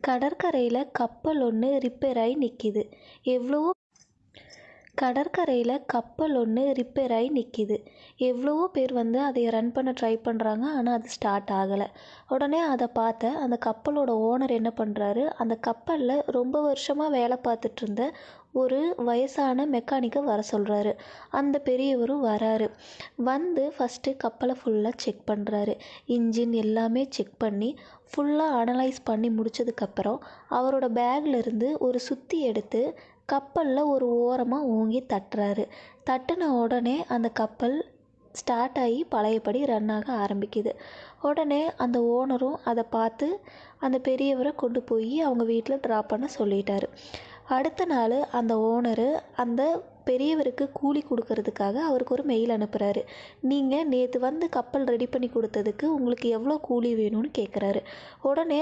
கடற்கரையில கப்பல் ஒன்று ரிப்பேர் ஆகி நிற்கிது. எவ்வளவோ கடற்கரையில கப்பல் ஒன்று ரிப்பேர் ஆகி நிற்கிது. எவ்வளவோ பேர் அதை ரன் பண்ண ட்ரை பண்ணுறாங்க. ஆனால் அது ஸ்டார்ட் ஆகலை. உடனே அதை பார்த்த அந்த கப்பலோட ஓனர் என்ன பண்ணுறாரு, அந்த கப்பலில் ரொம்ப வருஷமாக வேலை பார்த்துட்டு இருந்த ஒரு வயசான மெக்கானிக்கை வர சொல்கிறாரு. அந்த பெரியவரும் வராரு. ஃபஸ்ட்டு கப்பலை ஃபுல்லாக செக் பண்ணுறாரு. இன்ஜின் எல்லாமே செக் பண்ணி ஃபுல்லாக அனலைஸ் பண்ணி முடித்ததுக்கப்புறம் அவரோட பேக்லேருந்து ஒரு சுத்தி எடுத்து கப்பலில் ஒரு ஓரமாக ஓங்கி தட்டுறாரு. தட்டின உடனே அந்த கப்பல் ஸ்டார்ட் ஆகி பழையபடி ரன் ஆக ஆரம்பிக்குது. உடனே அந்த ஓனரும் அதை பார்த்து அந்த பெரியவரை கொண்டு போய் அவங்க வீட்டில் ட்ராப் பண்ண சொல்லிட்டாரு. அடுத்த நாள் அந்த ஓனரு அந்த பெரியவருக்கு கூலி கொடுக்கறதுக்காக அவருக்கு ஒரு மெயில் அனுப்புகிறாரு. நீங்கள் நேற்று கப்பல் ரெடி பண்ணி கொடுத்ததுக்கு உங்களுக்கு எவ்வளோ கூலி வேணும்னு கேட்குறாரு. உடனே